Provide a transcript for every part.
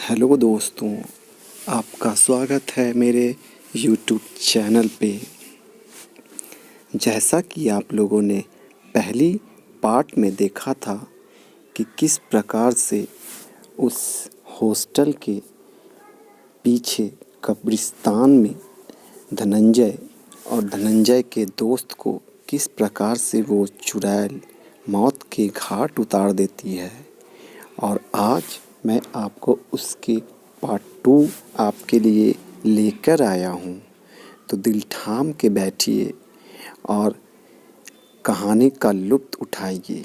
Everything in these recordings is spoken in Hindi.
हेलो दोस्तों, आपका स्वागत है मेरे यूट्यूब चैनल पे। जैसा कि आप लोगों ने पहली पार्ट में देखा था कि किस प्रकार से उस हॉस्टल के पीछे कब्रिस्तान में धनंजय और धनंजय के दोस्त को किस प्रकार से वो चुड़ैल मौत के घाट उतार देती है। और आज मैं आपको उसके पार्ट 2 आपके लिए लेकर आया हूँ। तो दिल थाम के बैठिए और कहानी का लुत्फ़ उठाइए।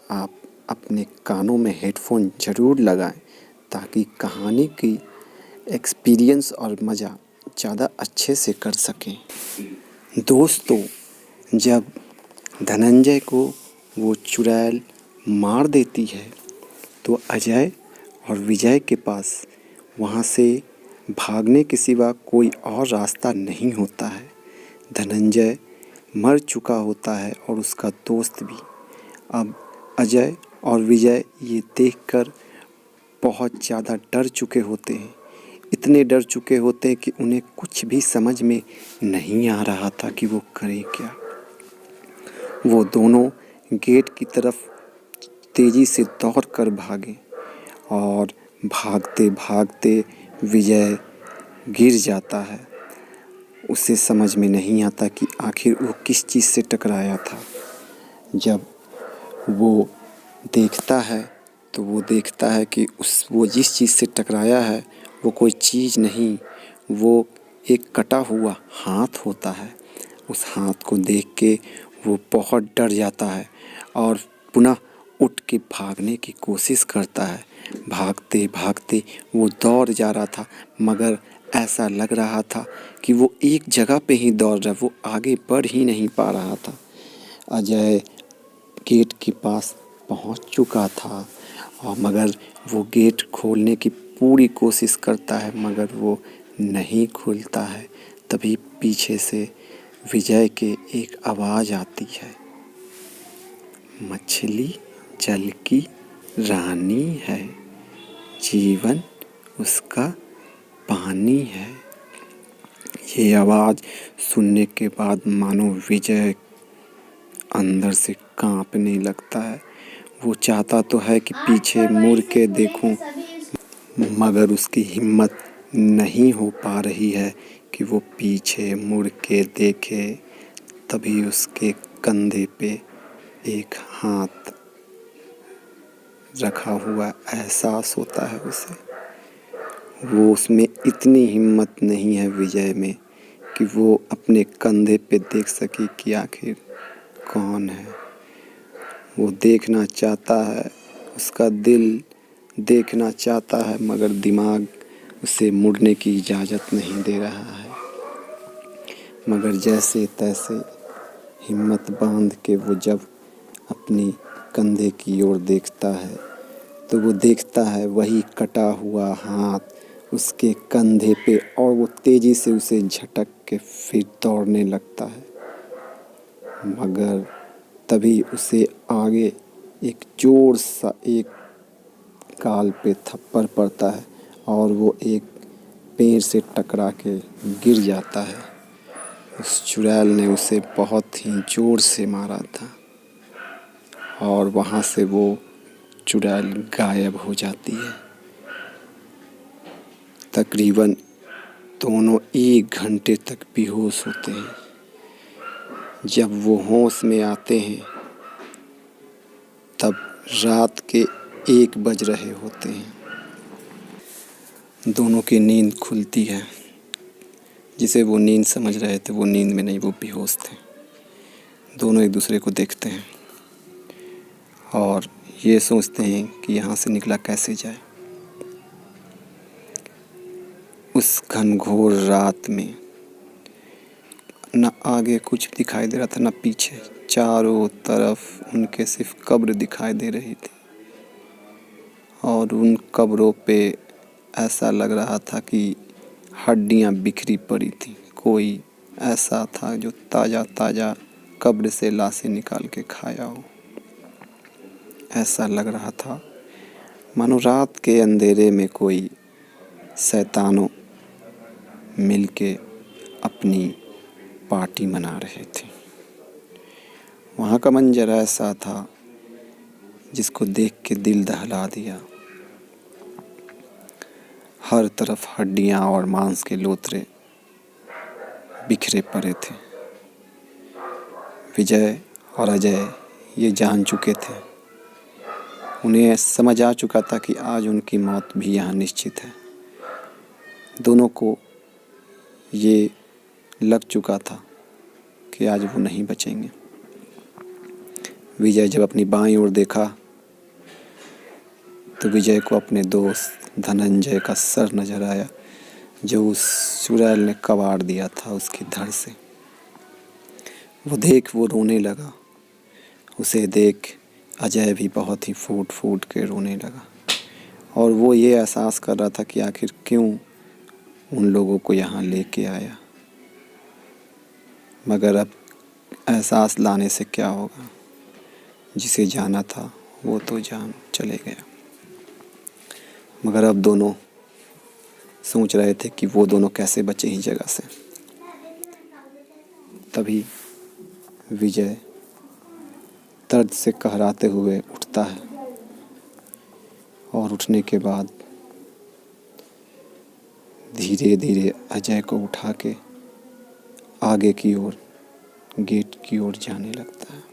आप अपने कानों में हेडफोन ज़रूर लगाएं ताकि कहानी की एक्सपीरियंस और मज़ा ज़्यादा अच्छे से कर सकें। दोस्तों, जब धनंजय को वो चुड़ैल मार देती है तो अजय और विजय के पास वहाँ से भागने के सिवा कोई और रास्ता नहीं होता है। धनंजय मर चुका होता है और उसका दोस्त भी। अब अजय और विजय ये देखकर बहुत ज़्यादा डर चुके होते हैं। इतने डर चुके होते हैं कि उन्हें कुछ भी समझ में नहीं आ रहा था कि वो करें क्या। वो दोनों गेट की तरफ तेज़ी से दौड़ कर भागे और भागते भागते विजय गिर जाता है। उसे समझ में नहीं आता कि आखिर वो किस चीज़ से टकराया था। जब वो देखता है तो वो देखता है कि वो जिस चीज़ से टकराया है वो कोई चीज़ नहीं, वो एक कटा हुआ हाथ होता है। उस हाथ को देख के वो बहुत डर जाता है और पुनः उठ के भागने की कोशिश करता है। भागते भागते वो दौड़ जा रहा था, मगर ऐसा लग रहा था कि वो एक जगह पे ही दौड़ रहा है, वो आगे बढ़ ही नहीं पा रहा था। अजय गेट के पास पहुंच चुका था और मगर वो गेट खोलने की पूरी कोशिश करता है, मगर वो नहीं खुलता है। तभी पीछे से विजय के एक आवाज़ आती है, मछली जल की रानी है, जीवन उसका पानी है। ये आवाज़ सुनने के बाद मानो विजय अंदर से कांपने लगता है। वो चाहता तो है कि पीछे मुड़ के देखूं, मगर उसकी हिम्मत नहीं हो पा रही है कि वो पीछे मुड़ के देखे। तभी उसके कंधे पे एक हाथ रखा हुआ एहसास होता है उसे। वो उसमें इतनी हिम्मत नहीं है विजय में कि वो अपने कंधे पे देख सके कि आखिर कौन है। वो देखना चाहता है, उसका दिल देखना चाहता है, मगर दिमाग उसे मुड़ने की इजाज़त नहीं दे रहा है। मगर जैसे तैसे हिम्मत बांध के वो जब अपनी कंधे की ओर देखता है तो वो देखता है वही कटा हुआ हाथ उसके कंधे पे, और वो तेज़ी से उसे झटक के फिर दौड़ने लगता है। मगर तभी उसे आगे एक जोर सा एक गाल पे थप्पड़ पड़ता है और वो एक पेड़ से टकरा के गिर जाता है। उस चुड़ैल ने उसे बहुत ही ज़ोर से मारा था और वहाँ से वो चुड़ैल गायब हो जाती है। तकरीबन दोनों 1 घंटे तक बेहोश होते हैं। जब वो होश में आते हैं तब रात के 1 बज रहे होते हैं। दोनों की नींद खुलती है। जिसे वो नींद समझ रहे थे वो नींद में नहीं, वो बेहोश थे। दोनों एक दूसरे को देखते हैं और ये सोचते हैं कि यहाँ से निकला कैसे जाए। उस घनघोर रात में न आगे कुछ दिखाई दे रहा था न पीछे। चारों तरफ उनके सिर्फ कब्र दिखाई दे रही थी और उन कब्रों पे ऐसा लग रहा था कि हड्डियां बिखरी पड़ी थी। कोई ऐसा था जो ताज़ा ताज़ा कब्र से लाशें निकाल के खाया हो। ऐसा लग रहा था मानो रात के अंधेरे में कोई शैतानों मिलके अपनी पार्टी मना रहे थे। वहाँ का मंजर ऐसा था जिसको देख के दिल दहला दिया। हर तरफ हड्डियाँ और मांस के लोथरे बिखरे पड़े थे। विजय और अजय ये जान चुके थे, उन्हें समझ आ चुका था कि आज उनकी मौत भी यहाँ निश्चित है। दोनों को ये लग चुका था कि आज वो नहीं बचेंगे। विजय जब अपनी बाईं ओर देखा तो विजय को अपने दोस्त धनंजय का सर नजर आया, जो उस चुड़ैल ने कबाड़ दिया था उसकी धड़ से। वो रोने लगा। उसे देख अजय भी बहुत ही फूट फूट के रोने लगा और वो ये एहसास कर रहा था कि आखिर क्यों उन लोगों को यहाँ लेके आया। मगर अब एहसास लाने से क्या होगा, जिसे जाना था वो तो जान चले गया। मगर अब दोनों सोच रहे थे कि वो दोनों कैसे बचे इस जगह से। तभी विजय दर्द से कहराते हुए उठता है और उठने के बाद धीरे धीरे अजय को उठा के आगे की ओर गेट की ओर जाने लगता है।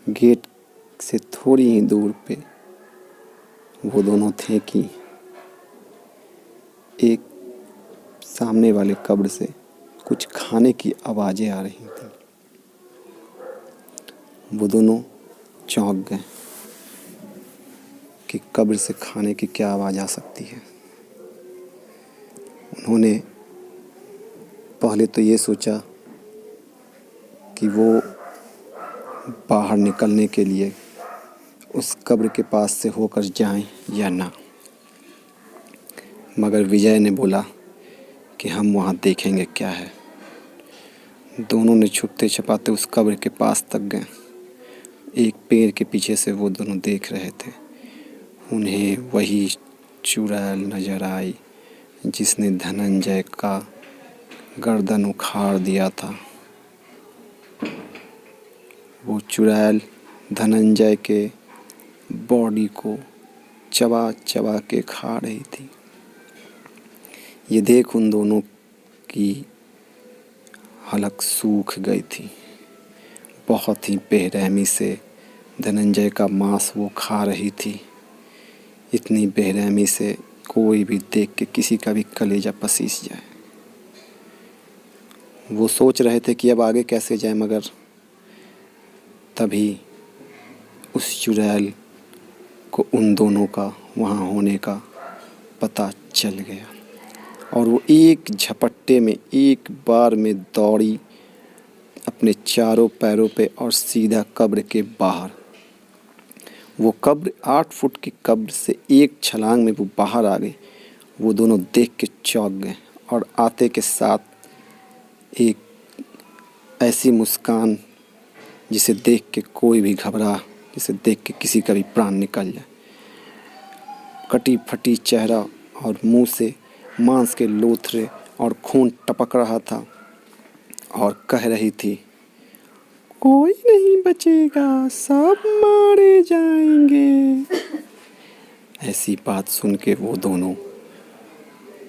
गेट से थोड़ी ही दूर पे वो दोनों थे कि एक सामने वाले कब्र से कुछ खाने की आवाज़ें आ रही थी। वो दोनों चौंक गए कि कब्र से खाने की क्या आवाज़ आ सकती है। उन्होंने पहले तो ये सोचा कि वो बाहर निकलने के लिए उस कब्र के पास से होकर जाएं या ना, मगर विजय ने बोला कि हम वहाँ देखेंगे क्या है। दोनों ने छुपते छुपाते उस कब्र के पास तक गए। एक पेड़ के पीछे से वो दोनों देख रहे थे। उन्हें वही चुड़ैल नजर आई जिसने धनंजय का गर्दन उखाड़ दिया था। वो चुड़ैल धनंजय के बॉडी को चबा चबा के खा रही थी। ये देख उन दोनों की हलक सूख गई थी। बहुत ही बेरहमी से धनंजय का मांस वो खा रही थी। इतनी बेरहमी से कोई भी देख के किसी का भी कलेजा पसीज जाए। वो सोच रहे थे कि अब आगे कैसे जाए, मगर तभी उस चुड़ैल को उन दोनों का वहाँ होने का पता चल गया और वो एक झपट्टे में एक बार में दौड़ी अपने चारों पैरों पे और सीधा कब्र के बाहर। वो कब्र 8 फुट की कब्र से एक छलांग में वो बाहर आ गई। वो दोनों देख के चौंक गए और आते के साथ एक ऐसी मुस्कान जिसे देख के कोई भी घबरा, जिसे देख के किसी का भी प्राण निकल जाए। कटी फटी चेहरा और मुंह से मांस के लोथरे और खून टपक रहा था और कह रही थी, कोई नहीं बचेगा, सब मारे जाएंगे। ऐसी बात सुन के वो दोनों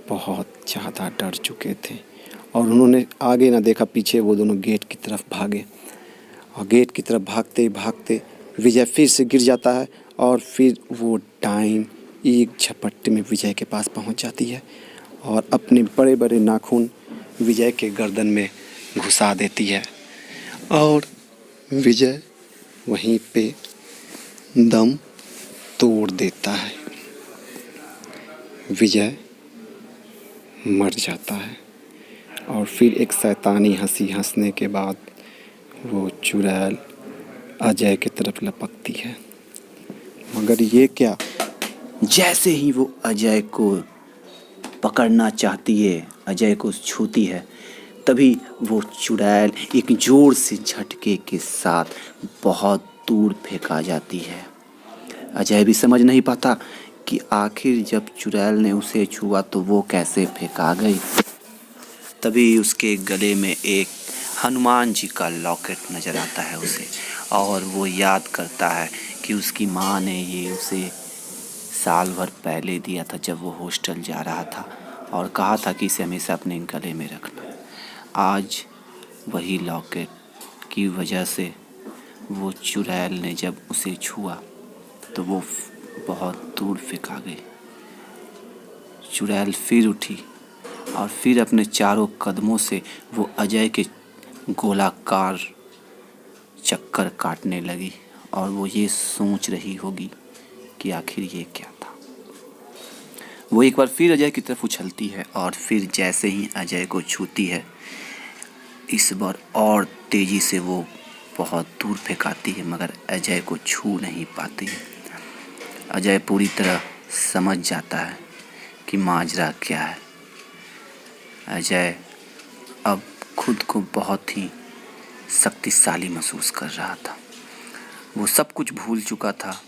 बहुत ज़्यादा डर चुके थे और उन्होंने आगे ना देखा पीछे। वो दोनों गेट की तरफ भागे और गेट की तरफ भागते भागते विजय फिर से गिर जाता है और फिर वो डाइन एक झपट्टे में विजय के पास पहुंच जाती है और अपने बड़े बड़े नाखून विजय के गर्दन में घुसा देती है और विजय वहीं पे दम तोड़ देता है। विजय मर जाता है और फिर एक शैतानी हंसी हंसने के बाद वो चुड़ैल अजय की तरफ लपकती है। मगर ये क्या, जैसे ही वो अजय को पकड़ना चाहती है, अजय को छूती है, तभी वो चुड़ैल एक जोर से झटके के साथ बहुत दूर फेंका जाती है। अजय भी समझ नहीं पाता कि आखिर जब चुड़ैल ने उसे छुआ तो वो कैसे फेंका गई। तभी उसके गले में एक हनुमान जी का लॉकेट नज़र आता है उसे, और वो याद करता है कि उसकी माँ ने ये उसे साल भर पहले दिया था जब वो हॉस्टल जा रहा था, और कहा था कि इसे हमेशा अपने गले में रखना। आज वही लॉकेट की वजह से वो चुड़ैल ने जब उसे छुआ तो वो बहुत दूर फेंका गई। चुड़ैल फिर उठी और फिर अपने चारों कदमों से वो अजय के गोलाकार चक्कर काटने लगी, और वो ये सोच रही होगी कि आखिर ये क्या था। वो एक बार फिर अजय की तरफ उछलती है और फिर जैसे ही अजय को छूती है, इस बार और तेज़ी से वो बहुत दूर फेंकाती है, मगर अजय को छू नहीं पाती है। अजय पूरी तरह समझ जाता है कि माजरा क्या है। अजय अब खुद को बहुत ही शक्तिशाली महसूस कर रहा था। वो सब कुछ भूल चुका था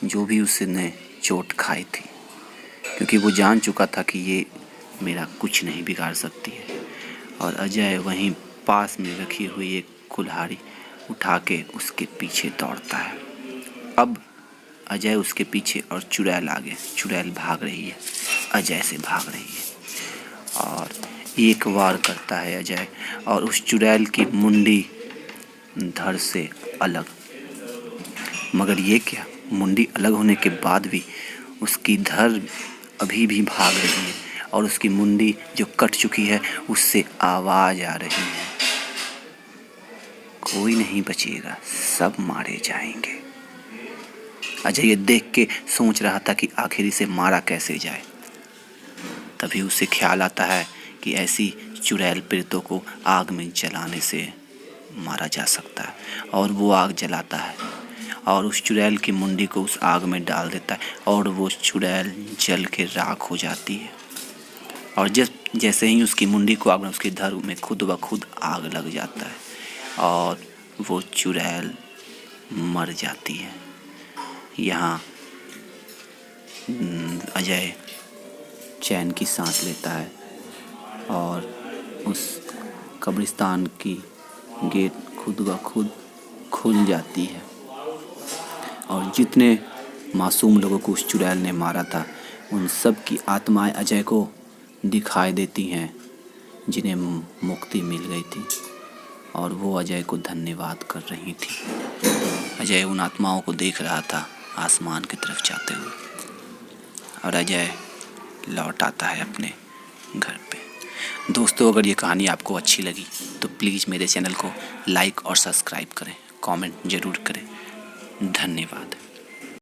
जो भी उसने चोट खाई थी, क्योंकि वो जान चुका था कि ये मेरा कुछ नहीं बिगाड़ सकती है। और अजय वहीं पास में रखी हुई एक कुल्हाड़ी उठा के उसके पीछे दौड़ता है। अब अजय उसके पीछे और चुड़ैल आगे। चुड़ैल भाग रही है, अजय से भाग रही है, और एक वार करता है अजय और उस चुड़ैल की मुंडी धड़ से अलग। मगर ये क्या, मुंडी अलग होने के बाद भी उसकी धड़ अभी भी भाग रही है, और उसकी मुंडी जो कट चुकी है उससे आवाज़ आ रही है, कोई नहीं बचेगा, सब मारे जाएंगे। अजय ये देख के सोच रहा था कि आखिर इसे मारा कैसे जाए। तभी उसे ख्याल आता है कि ऐसी चुड़ैल पीड़ितों को आग में जलाने से मारा जा सकता है, और वो आग जलाता है और उस चुड़ैल की मुंडी को उस आग में डाल देता है, और वो चुड़ैल जल के राख हो जाती है। और जैसे ही उसकी मुंडी को आग में, उसकी धड़ में खुद ब खुद आग लग जाता है और वो चुड़ैल मर जाती है। यहाँ अजय चैन की सांस लेता है और उस कब्रिस्तान की गेट खुद ब खुद खुल जाती है, और जितने मासूम लोगों को उस चुड़ैल ने मारा था उन सब की आत्माएं अजय को दिखाई देती हैं, जिन्हें मुक्ति मिल गई थी, और वो अजय को धन्यवाद कर रही थी। अजय उन आत्माओं को देख रहा था आसमान की तरफ जाते हुए, और अजय लौट आता है अपने घर पे। दोस्तों, अगर ये कहानी आपको अच्छी लगी तो प्लीज़ मेरे चैनल को लाइक और सब्सक्राइब करें, कमेंट ज़रूर करें। धन्यवाद।